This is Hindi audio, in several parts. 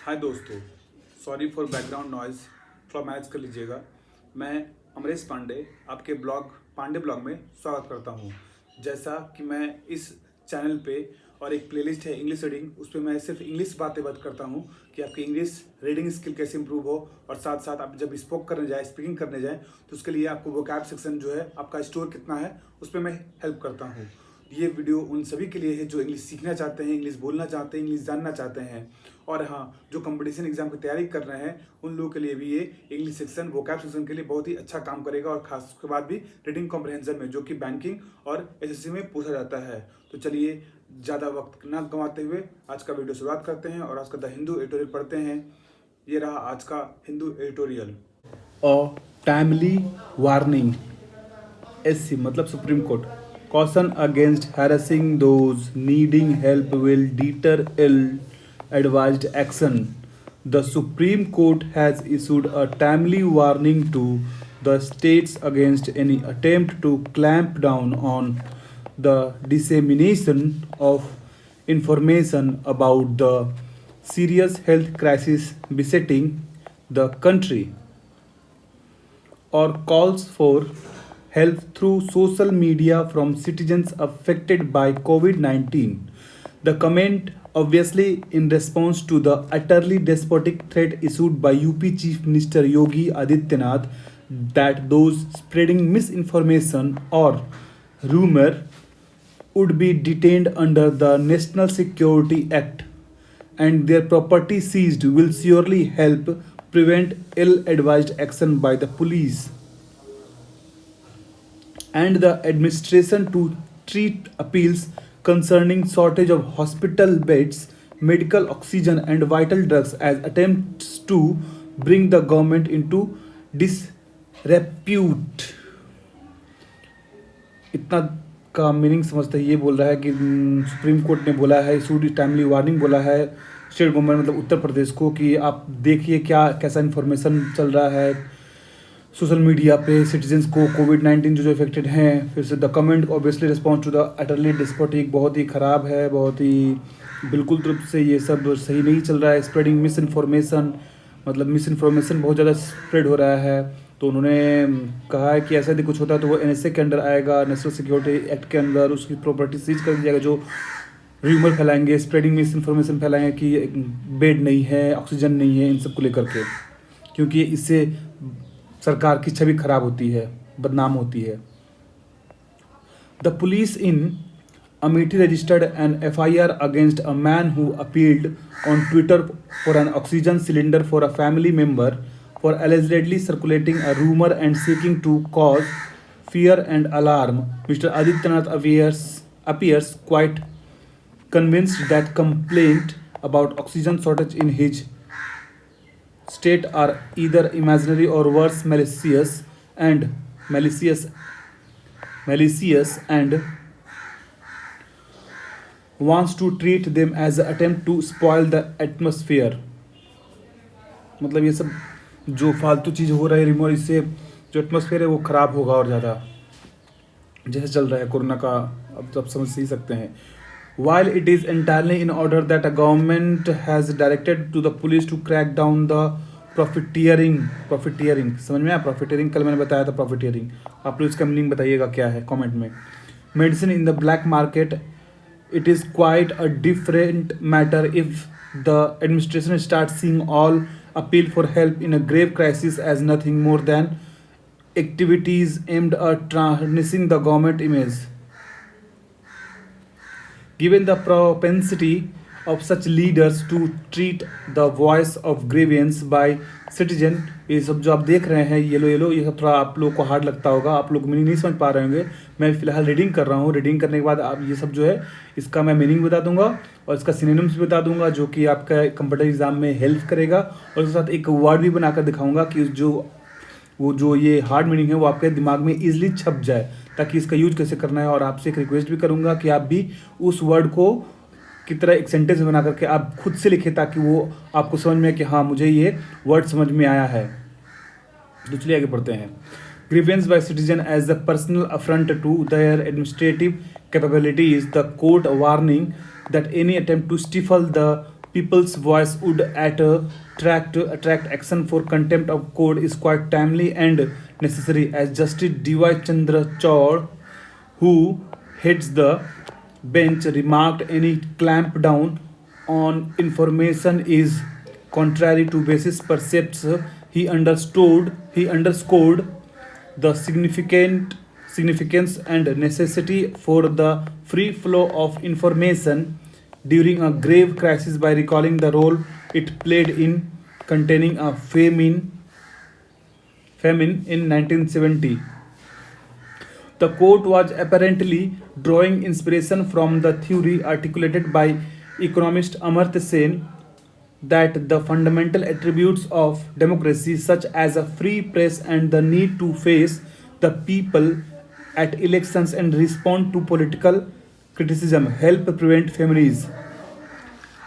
हाय दोस्तों, सॉरी फॉर बैकग्राउंड नॉइज़, थोड़ा मैनेज कर लीजिएगा। मैं अमरेश पांडे आपके ब्लॉग पांडे ब्लॉग में स्वागत करता हूँ। जैसा कि मैं इस चैनल पे और एक प्लेलिस्ट है इंग्लिश रीडिंग, उस पर मैं सिर्फ इंग्लिश बात करता हूँ कि आपकी इंग्लिश रीडिंग स्किल कैसे इंप्रूव हो, और साथ साथ आप जब स्पीकिंग करने जाए तो उसके लिए आपको वोकैब सेक्शन जो है आपका स्टोर कितना है उस पर मैं हेल्प करता हूँ। ये वीडियो उन सभी के लिए है जो इंग्लिश सीखना चाहते हैं, इंग्लिश बोलना चाहते हैं, इंग्लिश जानना चाहते हैं, और हाँ, जो कंपटीशन एग्जाम की तैयारी कर रहे हैं उन लोगों के लिए भी ये इंग्लिश सेक्शन वोकैब सेक्शन के लिए बहुत ही अच्छा काम करेगा, और खास उसके बाद भी रीडिंग कॉम्प्रहेंशन में जो कि बैंकिंग और एसएससी में पूछा जाता है। तो चलिए ज़्यादा वक्त ना गंवाते हुए आज का वीडियो शुरुआत करते हैं और आज का द हिंदू एडिटोरियल पढ़ते हैं। ये रहा आज का Hindu editorial. Timely warning, SC मतलब supreme court, caution against harassing those needing help will deter ill-advised action. The Supreme Court has issued a timely warning to the states against any attempt to clamp down on the dissemination of information about the serious health crisis besetting the country, or calls for help through social media from citizens affected by COVID 19. The comment, obviously, in response to the utterly despotic threat issued by UP Chief Minister Yogi Adityanath that those spreading misinformation or rumor would be detained under the National Security Act and their property seized will surely help prevent ill advised action by the police and the administration to treat appeals concerning shortage of hospital beds, medical oxygen and vital drugs as attempts to bring the government into disrepute. इतना का मीनिंग समझते ही ये बोल रहा है कि सुप्रीम कोर्ट ने बोला है, इशूड टाइमली वार्निंग बोला है स्टेट गवर्नमेंट मतलब उत्तर प्रदेश को कि आप देखिए क्या कैसा इन्फॉर्मेशन चल रहा है सोशल मीडिया पे सिटीजन्स को COVID-19 जो इफेक्टेड हैं। फिर से the comment obviously response to the utterly despotic, बहुत ही ख़राब है, बहुत ही बिल्कुल रूप से ये सब सही नहीं चल रहा है। स्प्रेडिंग मिस इन्फॉर्मेशन मतलब मिस इन्फॉर्मेशन बहुत ज़्यादा स्प्रेड हो रहा है। तो उन्होंने कहा है कि ऐसा यदि कुछ होता है तो वो NSA के अंडर आएगा, नेशनल सिक्योरिटी एक्ट के अंदर, उसकी प्रॉपर्टी सीज कर दी जाएगा। जो र्यूमर फैलाएंगे, स्प्रेडिंग मिस इन्फॉर्मेशन फैलाएंगे कि बेड नहीं है, ऑक्सीजन नहीं है, इन सब को लेकर के, क्योंकि इससे सरकार की छवि खराब होती है, बदनाम होती है। The police in Amethi registered an FIR against a man who appealed on Twitter for an oxygen cylinder for a family member for allegedly circulating a rumor and seeking to cause fear and alarm. Mr. Adityanath appears quite convinced that complaint about oxygen shortage in his state are either imaginary or worse malicious and wants to treat them as an attempt to spoil the atmosphere. मतलब ये सब जो फालतू चीज़ हो रहा है रिमोर, इससे जो एटमॉस्फेयर है वो ख़राब होगा और ज़्यादा, जैसे चल रहा है कोरोना का, अब तो आप समझ ही सकते हैं। While it is entirely in order that a government has directed to the police to crack down the profiteering समझ में आया? प्रॉफिटियरिंग कल मैंने बताया था, प्रॉफिटियरिंग। आप लोग इसका मीनिंग बताइएगा क्या है कमेंट में। Medicine in the black market, it is quite a different matter if the administration starts seeing all appeal for help in a grave crisis as nothing more than activities aimed at tarnishing the government image. Given the propensity of such leaders to treat the voice of grievance by citizen, ये सब जो आप देख रहे हैं येलो ये सब थोड़ा आप लोगों को हार्ड लगता होगा, आप लोग मीनिंग नहीं समझ पा रहे होंगे। मैं फिलहाल रीडिंग कर रहा हूँ, रीडिंग करने के बाद आप ये सब जो है इसका मैं मीनिंग बता दूंगा और इसका सिनोनिम्स भी बता दूंगा जो कि आपका कंप्यूटर एग्जाम में हेल्प करेगा, और उसके साथ एक वर्ड भी बनाकर दिखाऊंगा कि जो ये हार्ड मीनिंग है वो आपके दिमाग में ईजिली छप जाए, ताकि इसका यूज कैसे करना है। और आपसे एक रिक्वेस्ट भी करूँगा कि आप भी उस वर्ड को की तरह एक सेंटेंस बना करके आप खुद से लिखें, ताकि वो आपको समझ में कि हाँ मुझे ये वर्ड समझ में आया है। तो चलिए आगे पढ़ते हैं। Grievance by citizen as a personal affront to their administrative capabilities, the court warning that any attempt to stifle the people's voice would attract action for contempt of code is quite timely and necessary, as Justice D.Y. Chandrachud, who heads the bench, remarked any clampdown on information is contrary to basis percepts. He underscored the significance and necessity for the free flow of information during a grave crisis by recalling the role it played in containing a famine in 1970. The court was apparently drawing inspiration from the theory articulated by economist Amartya Sen that the fundamental attributes of democracy, such as a free press and the need to face the people at elections and respond to political criticism, help prevent famines.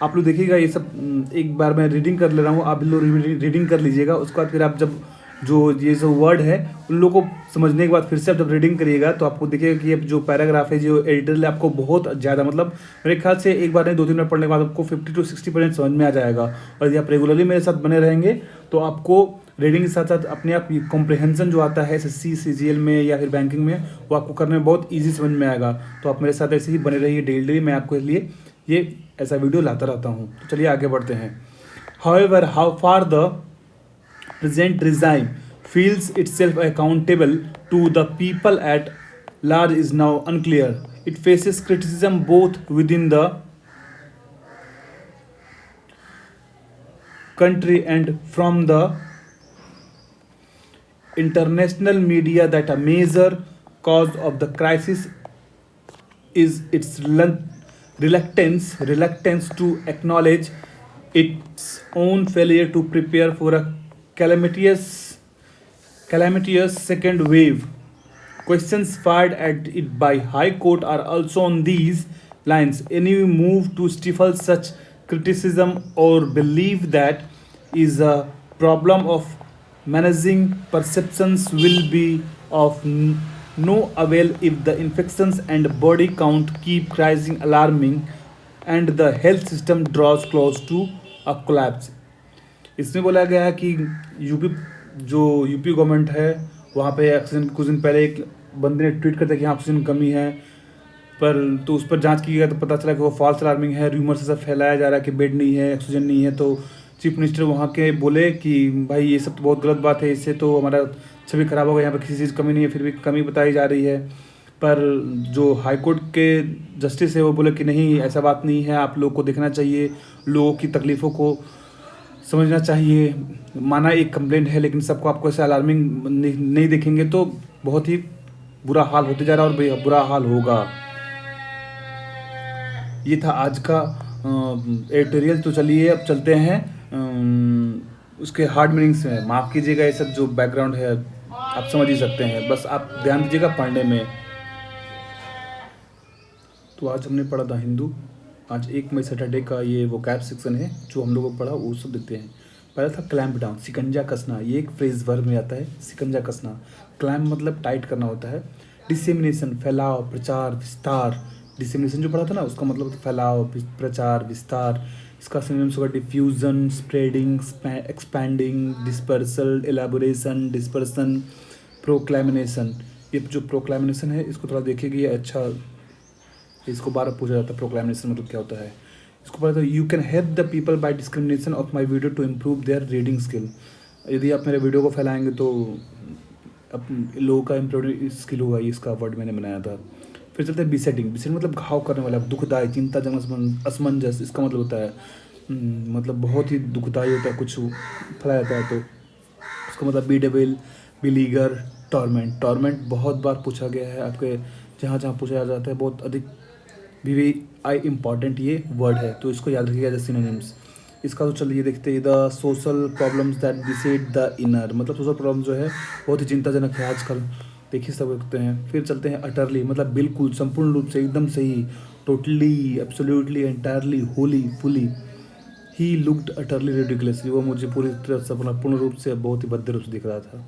आप लोग देखिएगा ये सब एक बार मैं रीडिंग कर ले रहा हूँ, आप लोग रीडिंग कर लीजिएगा, उसके बाद फिर आप जब जो ये जो वर्ड है उन लोगों को समझने के बाद फिर से आप जब रीडिंग करिएगा तो आपको देखिएगा कि ये जो पैराग्राफ है जो एडिटोरियल आपको बहुत ज़्यादा मतलब मेरे ख्याल से एक बार नहीं 2-3 बार पढ़ने के बाद आपको 50 to 60% समझ में आ जाएगा। और यदि आप रेगुलरली मेरे साथ बने रहेंगे तो आपको रीडिंग के साथ साथ अपने आप कॉम्प्रिहेंशन जो आता है SSC CGL में या फिर बैंकिंग में वो आपको करने में बहुत ईजी समझ में आएगा। तो आप मेरे साथ ऐसे ही बने रहिए, डेली मैं आपके लिए ये ऐसा वीडियो लाता रहता हूँ। तो चलिए आगे बढ़ते हैं। However, how far the present regime feels itself accountable to the people at large is now unclear. It faces criticism both within the country and from the international media that a major cause of the crisis is its reluctance to acknowledge its own failure to prepare for a calamitous second wave. Questions fired at it by High Court are also on these lines. Any move to stifle such criticism or believe that is a problem of managing perceptions will be of no avail if the infections and body count keep rising alarming and the health system draws close to a collapse. इसमें बोला गया है कि यूपी गवर्नमेंट है वहाँ पे ऑक्सीजन कुछ दिन पहले एक बंदे ने ट्वीट करता कि यहाँ ऑक्सीजन कमी है पर तो उस पर जांच की गई तो पता चला कि वो फॉल्स अलार्मिंग है, र्यूमर से सब फैलाया जा रहा है कि बेड नहीं है, ऑक्सीजन नहीं है। तो चीफ मिनिस्टर वहाँ के बोले कि भाई ये सब तो बहुत गलत बात है, इससे तो हमारा छवि खराब होगा, यहाँ पर किसी चीज़ कमी नहीं है, फिर भी कमी बताई जा रही है। पर जो हाई कोर्ट के जस्टिस है वो बोले कि नहीं ऐसा बात नहीं है, आप लोग को देखना चाहिए, लोगों की तकलीफ़ों को समझना चाहिए। माना एक कंप्लेंट है लेकिन सबको आपको ऐसा अलार्मिंग नहीं देखेंगे तो बहुत ही बुरा हाल होते जा रहा है और बुरा हाल होगा। ये था आज का एडिटोरियल। तो चलिए अब चलते हैं उसके हार्ड मीनिंग्स में। माफ़ कीजिएगा ये सब जो बैकग्राउंड है आप समझ ही सकते हैं, बस आप ध्यान दीजिएगा पढ़ने में। तो आज हमने पढ़ा था हिंदू। आज 1 मई सैटरडे का ये वो कैप सेक्शन है जो हम लोगों को पढ़ा वो सब देखते हैं। पहला था क्लैम्प डाउन, सिकंजा कसना। ये एक फ्रेज वर्ब में आता है, सिकंजा कसना। क्लैम्प मतलब टाइट करना होता है। डिसेमिनेशन फैलाव, प्रचार, विस्तार। डिसेमिनेशन जो पढ़ा था ना उसका मतलब फैलाव, प्रचार, विस्तार। इसका सिनोनिम्स होगा diffusion, spreading, expanding, dispersal, elaboration, dispersion, proclamation. ये जो प्रोक्लैमिनेशन है इसको थोड़ा देखिएगा, ये अच्छा इसको बार पूछा जाता है प्रोक्लैमिनेशन मतलब क्या होता है। इसको पता है you can help the people by discrimination of my video to improve their reading skill. यदि आप मेरे वीडियो को फैलाएंगे तो लोगों का इम्प्रूव स्किल होगा, ये इसका वर्ड मैंने बनाया था। फिर चलते हैं बीसेटिंग। बीसेटिंग मतलब घाव करने वाला, दुखदायी, चिंताजनक, असमंजस। इसका मतलब होता है मतलब बहुत ही दुखदायी होता है, कुछ फैलाया जाता है तो उसका मतलब बीडेबल, बिलीगर, टॉर्मेंट। टॉर्मेंट बहुत बार पूछा गया है, आपके जहाँ जहाँ पूछा जाता है बहुत अधिक VVI इम्पॉर्टेंट ये वर्ड है, तो इसको याद रखिएगा एज सिनोनिम्स। इसका तो चलिए देखते हैं। The social problems that बिसेट the inner, मतलब सोशल प्रॉब्लम जो है बहुत ही चिंताजनक है आजकल, देखिए सब देखते हैं। फिर चलते हैं अटरली, मतलब बिल्कुल, संपूर्ण रूप से, एकदम सही, totally, absolutely, entirely, Holi, fully. He looked utterly ridiculous, वो मुझे पूरी तरह से पूर्ण रूप से बहुत ही भद्दे रूप से दिख रहा था।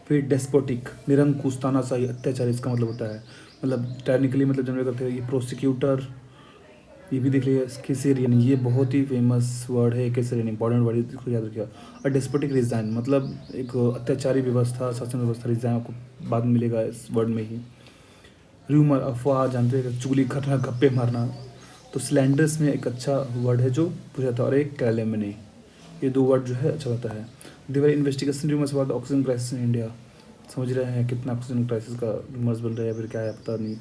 फिर डेस्पोटिक, निरंकुश, तानाशाही, अत्याचार। इसका मतलब होता है मतलब टेक्निकली मतलब जनरल करते हैं ये प्रोसिक्यूटर ये भी देख लीजिए, केसेरियन, ये बहुत ही फेमस वर्ड है, केसेरियन इंपॉर्टेंट वर्ड है, इसको याद रखिएगा। और डेस्पोटिक रिजाइन मतलब एक अत्याचारी व्यवस्था, शासन व्यवस्था, रिजाइन आपको बाद में मिलेगा इस वर्ड में ही। र्यूमर, अफवाह, जानते हैं, चुगली करना, गप्पे मारना। तो स्लैंडर्स में एक अच्छा वर्ड है जो पूछा था, और एक कैलेमनी, ये दो वर्ड जो है अच्छा होता है। They were investigation rumours about oxygen crisis in India, समझ रहे हैं कितना ऑक्सीजन क्राइसिस का रूमर्स बन रहा है या फिर क्या है पता नहीं।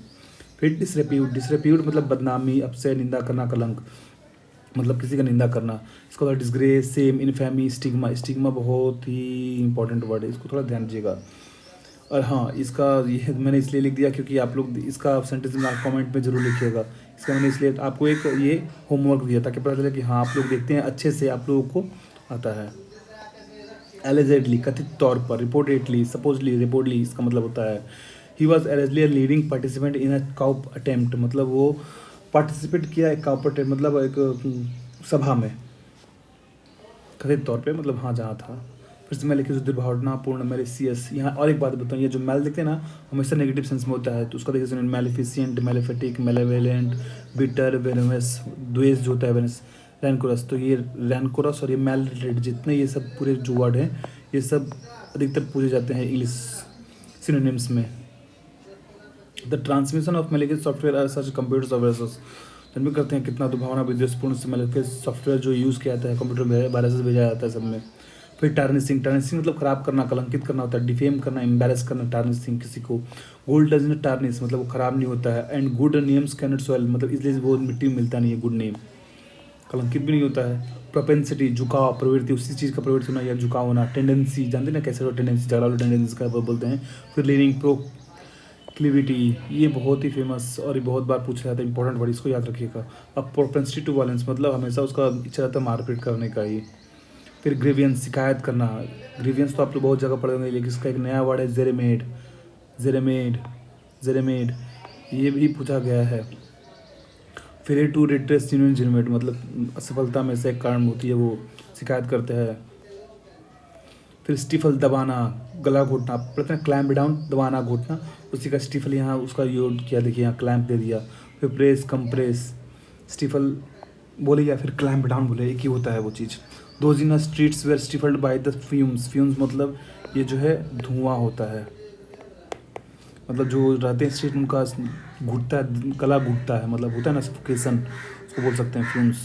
फिर डिसरेप्यूट, डिसरेप्यूट मतलब बदनामी, अपसे, निंदा करना, कलंक, मतलब किसी का निंदा करना। इसका होता है disgrace, same, infamy, stigma. Stigma बहुत ही इंपॉर्टेंट वर्ड है, इसको थोड़ा ध्यान दीजिएगा। और हाँ, इसका ये मैंने इसलिए लिख दिया क्योंकि आप लोग इसका सेंटेंस में कमेंट में ज़रूर लिखिएगा। इसका मैंने इसलिए आपको एक ये होमवर्क दिया ताकि पता चले कि हाँ आप लोग देखते हैं अच्छे से, आप लोगों को आता है। एलिजेडली, कथित तौर पर। रिपोर्टेडली, सपोजली, रिपोर्टली, इसका मतलब होता है he was allegedly a leading participant in a coup attempt, मतलब वो पार्टिसिपेट किया एक काउप अटेम्प्ट, मतलब एक सभा में। कथित तौर पे मतलब हाँ जहाँ था। फिर से मैं लिखी दुर्भावनापूर्ण, मेलिसियस। यहाँ और एक बात बताऊँ, ये जो मेल देखते हैं ना हमेशा नेगेटिव सेंस में होता है, तो उसका देखिए सुनिए, मेलिफिशियंट, मेलेफेटिक, मेलेवेलेंट, बिटर, वेनमस, द्वेष जो होता है वेनस, रैनकोरस। तो ये रैनकोरस और ये मेल रिलेटेड जितने ये सब पूरे जो वर्ड हैं ये सब अधिकतर पूछे जाते हैं इंग्लिश सिनोनिम्स में। The transmission of malefic software such computer software, जन्म करते हैं कितना दुर्भावना विद्वेषपूर्ण से मेलिफिक सॉफ्टवेयर जो यूज़ किया जाता है कंप्यूटर में, वायरसेस भेजा जाता है सब में। फिर टार्निशिंग, टार्निशिंग मतलब खराब करना, कलंकित करना होता है। डिफेम करना, एम्बेरस करना, टार्निशिंग किसी को। गोल्ड डज नॉट टार्निश मतलब वो खराब नहीं होता है। And good names can not soil मतलब इसलिए वो मिट्टी में मिलता नहीं है गुड नेम, कलंकित भी नहीं होता है। प्रोपेंसिटी, झुकाव, प्रवृत्ति, उसी चीज़ का प्रवृत्ति होना या झुकाव होना। टेंडेंसी, जानते ना कैसे टेंडेंसी, झगड़ा वाला टेंडेंसी का बोलते हैं। फिर लीनिंग, प्रोक्लिविटी, ये बहुत ही फेमस और ये बहुत बार पूछा जाता है, इंपॉर्टेंट वर्ड, इसको याद रखिएगा। अब प्रोपेंसिटी टू वायलेंस मतलब हमेशा उसका इच्छा रहता है मारपीट करने का ही। फिर ग्रीवियंस, शिकायत करना। ग्रीवियंस तो आप लोग बहुत जगह पढ़े होंगे, लेकिन इसका एक नया वर्ड है जेरेमेड, जेरेमेड, जेरेमेड, ये भी पूछा गया है। फिर टू रिट्रेस जेनुइन मतलब असफलता में से एक कारण होती है, वो शिकायत करते हैं। फिर स्टीफल, दबाना, गला घोटना, पता है क्लैम्प डाउन, दबाना, घोटना, उसी का स्टीफल यहाँ उसका यूज किया, देखिए यहाँ क्लैम्प दे दिया। फिर प्रेस, कंप्रेस, स्टीफल बोले या फिर क्लैम्प डाउन बोले, एक ही होता है वो चीज़। Those in streets where stifled by the fumes, fumes मतलब ये जो है धुआं होता है, मतलब जो रहते हैं स्ट्रीट उनका घुटता है, गला घुटता है, मतलब होता है ना सफोकेशन, उसको बोल सकते हैं फ्यूम्स।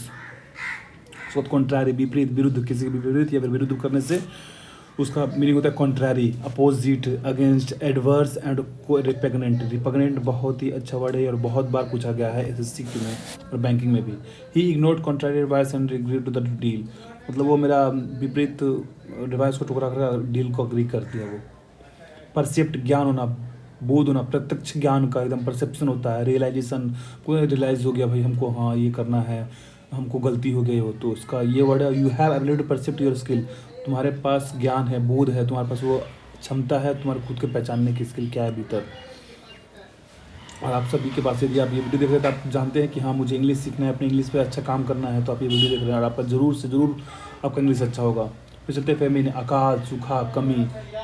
उसको कॉन्ट्रारी, विपरीत, विरुद्ध, किसी के विपरीत या फिर विरुद्ध करने से उसका मीनिंग होता है contrary, opposite, against, adverse and repugnant. Repugnant बहुत ही अच्छा वर्ड है और बहुत बार पूछा गया है एसएससी में और बैंकिंग में भी। He ignored contrary advice and agreed to the deal, मतलब वो मेरा विपरीत एडवाइस को ठुकरा कर डील को अग्री करती है वो। परसेप्ट, ज्ञान होना, बोध होना, प्रत्यक्ष ज्ञान का एकदम परसेप्शन होता है। रियलाइजेशन, कोई रियलाइज हो गया भाई हमको हाँ ये करना है, हमको गलती हो गई हो, तो उसका ये वर्ड है। You have ability to percept your skill, तुम्हारे पास ज्ञान है, बोध है, तुम्हारे पास वो क्षमता है तुम्हारे खुद के पहचानने की स्किल क्या है भीतर। और आप सभी के पास यदि आप ये वीडियो देख रहे हैं तो आप जानते हैं कि हाँ मुझे इंग्लिश सीखना है, अपने इंग्लिश पे अच्छा काम करना है, तो आप ये वीडियो देख रहे हैं और आपका ज़रूर से ज़रूर आपका इंग्लिश अच्छा होगा। फिर चलते फेमिन, अकाल, सूखा, कमी,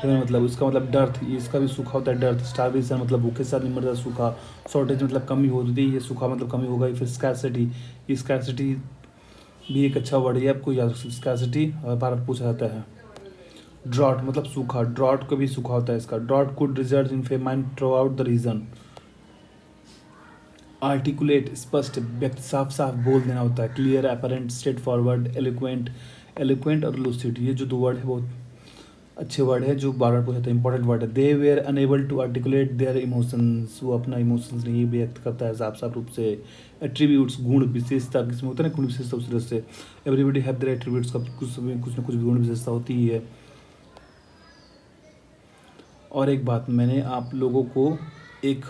मतलब इसका मतलब डर्थ, इसका भी सूखा होता है डर्थ। स्टारवेशन मतलब भूखे साथ नहीं मरता, सूखा। शॉर्टेज मतलब कमी होती है, ये सूखा मतलब कमी होगा। फिर स्कैरसिटी, ये स्कैरसिटी भी एक अच्छा वर्ड है, आपको याद रखिए स्कैरसिटी, बार पूछा जाता है। ड्रॉट मतलब सूखा, ड्रॉट को भी सूखा होता है इसका। Drought could result in famine throughout the region. Articulate, स्पष्ट, व्यक्त, साफ साफ बोल देना होता है। Clear, apparent, straightforward, eloquent, eloquent और लूसिड, ये जो दो वर्ड है बहुत अच्छे वर्ड है जो बार बार पूछा था, इंपॉर्टेंट वर्ड है। They were enable to articulate their emotions, वो अपना इमोशंस नहीं व्यक्त करता है साफ साफ रूप से। एट्रीब्यूट्स, गुण विशेषता, किसमें होता है ना गुण विशेषता, उस तरह से एवरीबडी हैव देयर एट्रीब्यूट्स का कुछ ना कुछ गुण विशेषता होती ही है। और एक बात, मैंने आप लोगों को एक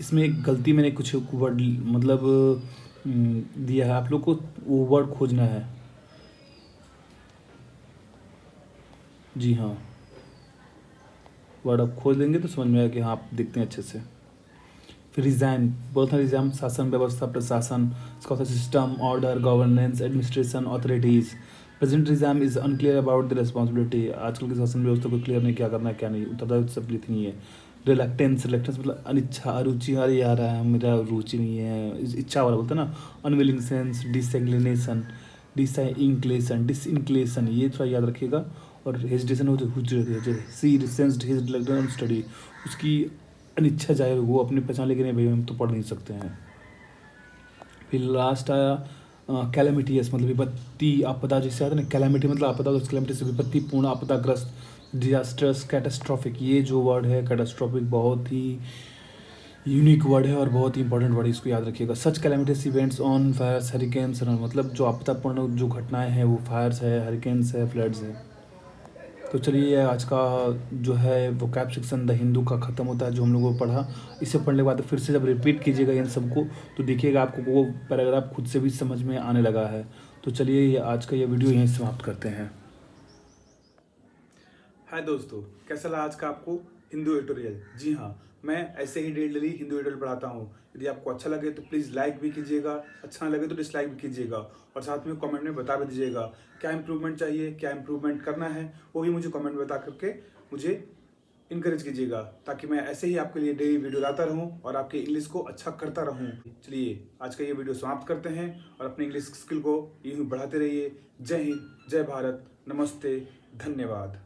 इसमें एक गलती, मैंने कुछ वर्ड मतलब दिया है, आप लोग को वो वर्ड खोजना है। जी हाँ, वर्ड आप खोज लेंगे तो समझ में आएगा कि हाँ आप देखते हैं अच्छे से। फिर रिजाइन, बोलते हैं रिजाइन, शासन व्यवस्था, प्रशासन, इसका होता है system, order, governance, administration, authorities. Present resign is unclear about the responsibility, आजकल की शासन व्यवस्था को क्लियर नहीं क्या करना है क्या नहीं, उत्तरदायित्व सब नहीं है। रिलक्टेंस, रिलक्टेंस मतलब अनिच्छा, अरुचि, अरे यार मेरा रुचि नहीं है, इच्छा वाला बोलते हैं ना। अनविलिंग सेंस, डिसइंक्लिनेशन, डिसइंक्लेशन, ये थोड़ा याद रखिएगा। और हेजिटेशन हो तो सी सेंस्ड हिज रिलक्टेंस स्टडी, उसकी अनिच्छा जाहिर, वो अपनी पहचान लेके नहीं भाई हम तो पढ़ नहीं सकते हैं। फिर लास्ट आया कैलेमिटियस, मतलब विपत्ति आपदा, जिससे आता है ना कैलेमिटी मतलब आपदा, उस कैलेमिटी से विपत्तिपूर्ण, आपदाग्रस्त, डिजास्टर्स, कैटास्ट्रॉफिक। ये जो वर्ड है कैटास्ट्रॉफिक बहुत ही यूनिक वर्ड है और बहुत ही इंपॉर्टेंट वर्ड है, इसको याद रखिएगा। सच कैलेमिटस इवेंट्स ऑन फायर्स, हरिकेन्स, मतलब जो आपदापूर्ण जो घटनाएं हैं वो फायर्स है, हरिकेन्स है, फ्लड्स है। तो चलिए आज का जो है वो कैप सेक्शन द हिंदू का ख़त्म होता है, जो हम लोगों को पढ़ा। इसे पढ़ने के बाद फिर से जब रिपीट कीजिएगा इन सबको, तो देखिएगा आपको वो पैराग्राफ खुद से भी समझ में आने लगा है। तो चलिए ये आज का ये वीडियो यहीं समाप्त करते हैं। हाय दोस्तों, कैसा लगा आज का आपको हिंदू ट्यूटोरियल। जी हाँ, मैं ऐसे ही डेली हिंदू ट्यूटोरियल पढ़ाता हूँ। यदि आपको अच्छा लगे तो प्लीज़ लाइक भी कीजिएगा, अच्छा ना लगे तो डिसलाइक भी कीजिएगा, और साथ में कमेंट में बता भी दीजिएगा क्या इंप्रूवमेंट चाहिए, क्या इंप्रूवमेंट करना है, वो भी मुझे कमेंट में बता करके मुझे इनकरेज कीजिएगा, ताकि मैं ऐसे ही आपके लिए डेली वीडियो लाता रहूं और आपके इंग्लिश को अच्छा करता रहूं। चलिए आज का ये वीडियो समाप्त करते हैं और अपनी इंग्लिश स्किल को यूं ही बढ़ाते रहिए। जय हिंद, जय भारत, नमस्ते, धन्यवाद।